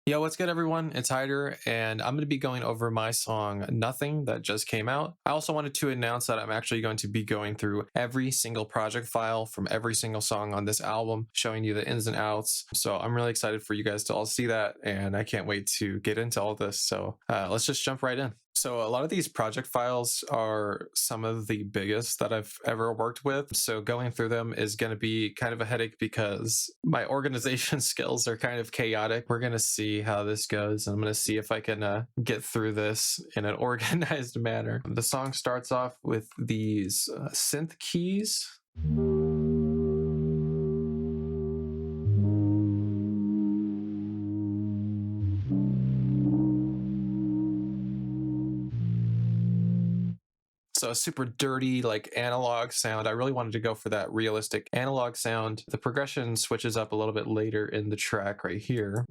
Yo, what's good, everyone? It's Hyder, and I'm going to be going over my song Nothing that just came out. I also wanted to announce that I'm actually going to be going through every single project file from every single song on this album, showing you the ins and outs. So I'm really excited for you guys to all see that, and I can't wait to get into all this. So let's just jump right in. So a lot of these project files are some of the biggest that I've ever worked with. So going through them is going to be kind of a headache because my organization skills are kind of chaotic. We're going to see how this goes. I'm going to see if I can get through this in an organized manner. The song starts off with these synth keys. So a super dirty, like analog sound. I really wanted to go for that realistic analog sound. The progression switches up a little bit later in the track right here.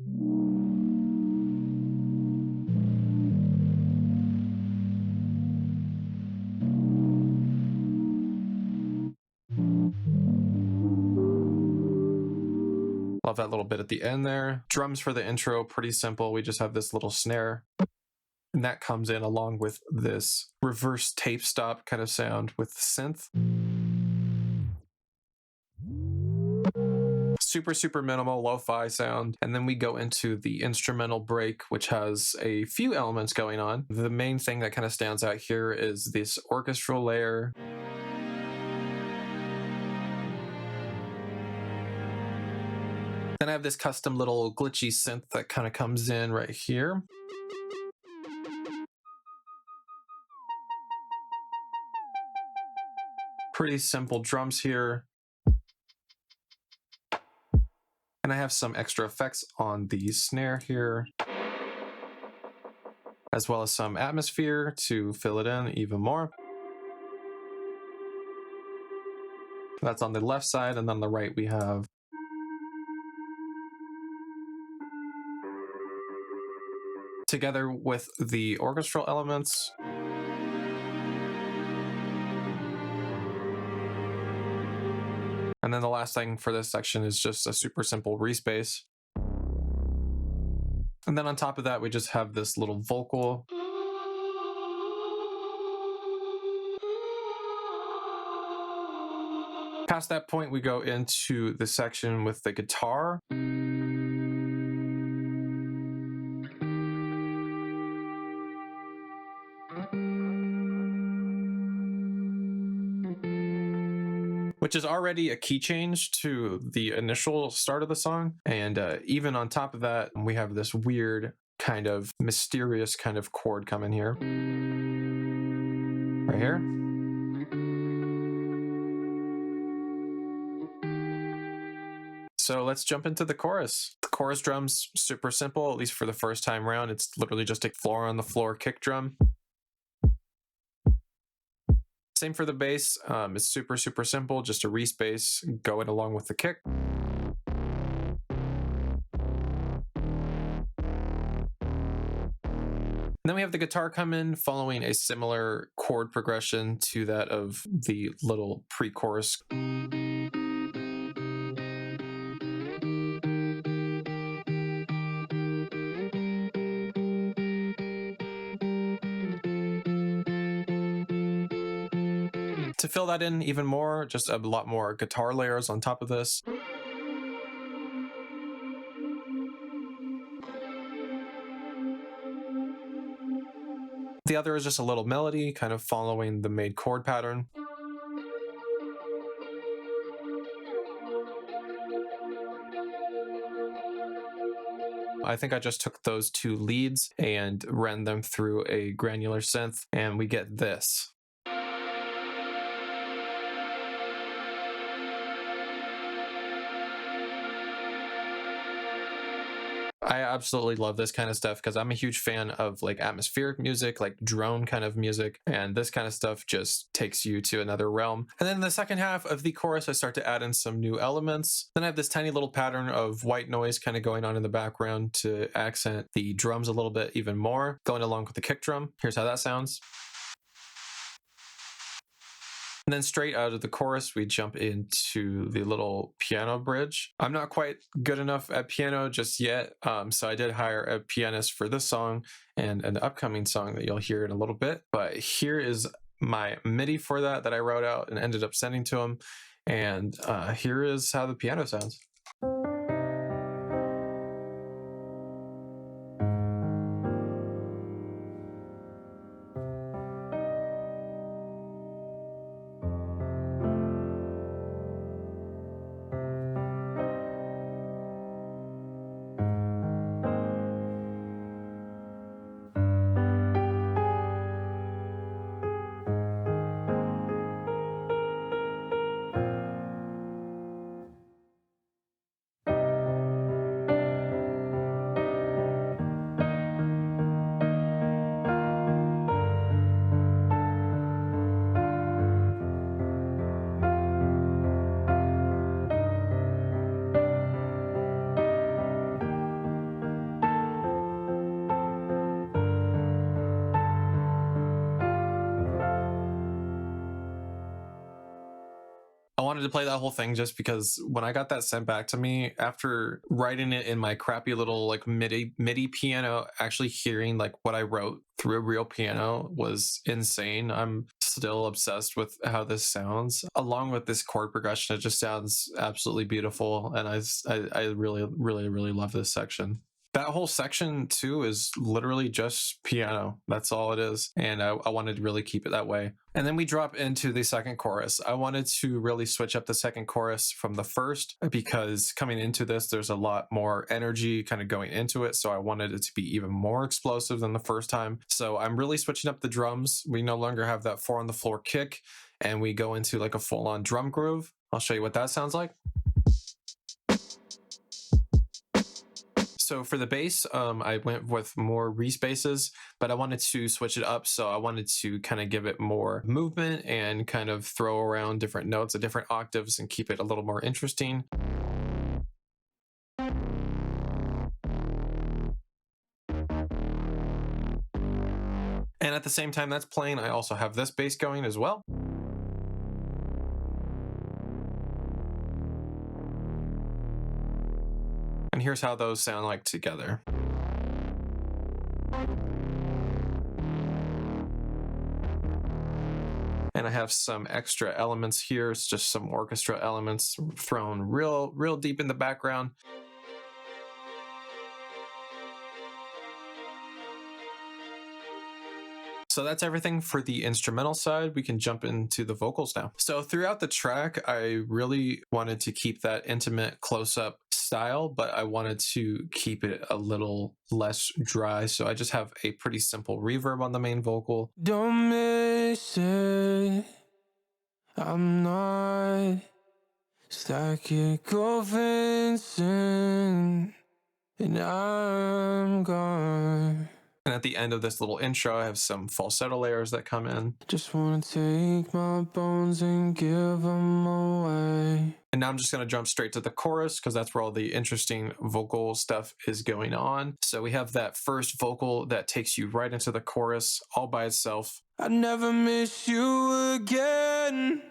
Love that little bit at the end there. Drums for the intro, pretty simple. We just have this little snare. And that comes in along with this reverse tape stop kind of sound with the synth. Super minimal lo-fi sound. And then we go into the instrumental break, which has a few elements going on. The main thing that kind of stands out here is this orchestral layer. Then I have this custom little glitchy synth that kind of comes in right here. Pretty simple drums here. And I have some extra effects on the snare here, as well as some atmosphere to fill it in even more. That's on the left side, and on the right we have together with the orchestral elements. And then the last thing for this section is just a super simple respace. And then on top of that, we just have this little vocal. Past that point, we go into the section with the guitar. Which is already a key change to the initial start of the song. And even on top of that, we have this weird kind of mysterious kind of chord coming here. Right here. So let's jump into the chorus. The chorus drum's super simple, at least for the first time around. It's literally just a floor on the floor kick drum. Same for the bass. It's super simple, just a respace going along with the kick. And then we have the guitar come in following a similar chord progression to that of the little pre-chorus. To fill that in even more, just a lot more guitar layers on top of this. The other is just a little melody, kind of following the main chord pattern. I think I just took those two leads and ran them through a granular synth, and we get this. I absolutely love this kind of stuff because I'm a huge fan of like atmospheric music, like drone kind of music, and this kind of stuff just takes you to another realm. And then in the second half of the chorus, I start to add in some new elements. Then I have this tiny little pattern of white noise kind of going on in the background to accent the drums a little bit even more, going along with the kick drum. Here's how that sounds. And then straight out of the chorus, we jump into the little piano bridge. I'm not quite good enough at piano just yet, so I did hire a pianist for this song and an upcoming song that you'll hear in a little bit. But here is my MIDI for that I wrote out and ended up sending to him. And here is how the piano sounds. I wanted to play that whole thing just because when I got that sent back to me after writing it in my crappy little like MIDI piano, actually hearing like what I wrote through a real piano was insane. I'm still obsessed with how this sounds. Along with this chord progression, it just sounds absolutely beautiful, and I really love this section. That whole section too is literally just piano. That's all it is. And I wanted to really keep it that way. And then we drop into the second chorus. I wanted to really switch up the second chorus from the first because coming into this, there's a lot more energy kind of going into it. So I wanted it to be even more explosive than the first time. So I'm really switching up the drums. We no longer have that 4 on the floor kick, and we go into like a full on drum groove. I'll show you what that sounds like. So for the bass, I went with more respaces, but I wanted to switch it up. So I wanted to kind of give it more movement and kind of throw around different notes at different octaves and keep it a little more interesting. And at the same time that's playing, I also have this bass going as well. And here's how those sound like together. And I have some extra elements here. It's just some orchestra elements thrown real deep in the background. So that's everything for the instrumental side. We can jump into the vocals now. So throughout the track, I really wanted to keep that intimate close-up style, but I wanted to keep it a little less dry. So I just have a pretty simple reverb on the main vocal. Don't miss it, I'm not psychical Vincent, and I'm gone. And at the end of this little intro, I have some falsetto layers that come in. Just wanna take my bones and give them away. And now I'm just gonna jump straight to the chorus because that's where all the interesting vocal stuff is going on. So we have that first vocal that takes you right into the chorus all by itself. I'd never miss you again.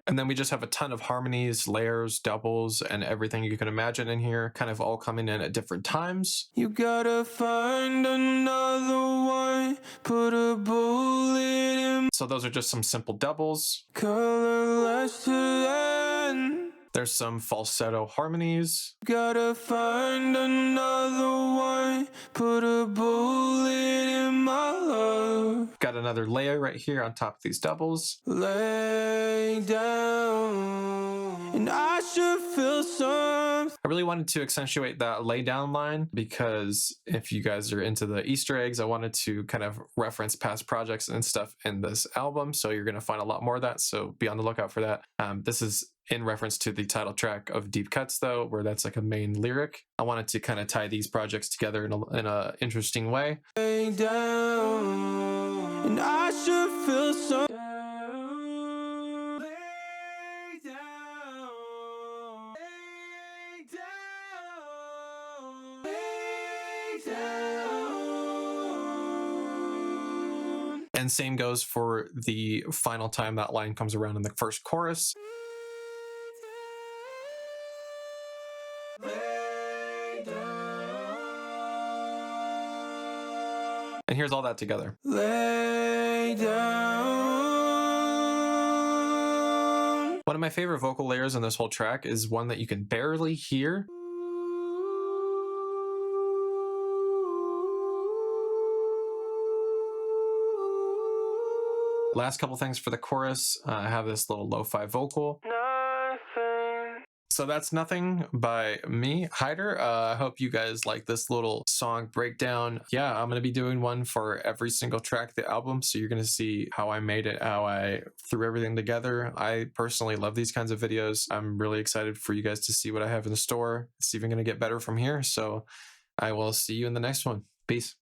And then we just have a ton of harmonies, layers, doubles, and everything you can imagine in here, kind of all coming in at different times. You gotta find another one, put a bullet in. So those are just some simple doubles. Colorless to end. There's some falsetto harmonies. Gotta find another one, put a bullet in my love. Got another layer right here on top of these doubles. Lay down, and I should feel something. I really wanted to accentuate that lay down line because if you guys are into the Easter eggs, I wanted to kind of reference past projects and stuff in this album. So you're going to find a lot more of that. So be on the lookout for that. This is in reference to the title track of Deep Cuts, though, where that's like a main lyric. I wanted to kind of tie these projects together in a interesting way. Lay down, and I should feel so. Lay down, lay down, lay down. And same goes for the final time that line comes around in the first chorus. And here's all that together. Lay down. One of my favorite vocal layers in this whole track is one that you can barely hear. Last couple things for the chorus, I have this little lo-fi vocal. Nothing. So that's Nothing by me, Hyder. I hope you guys like this little song breakdown. Yeah, I'm going to be doing one for every single track of the album, so you're going to see how I made it, how I threw everything together. I personally love these kinds of videos. I'm really excited for you guys to see what I have in the store. It's even going to get better from here, so I will see you in the next one. Peace.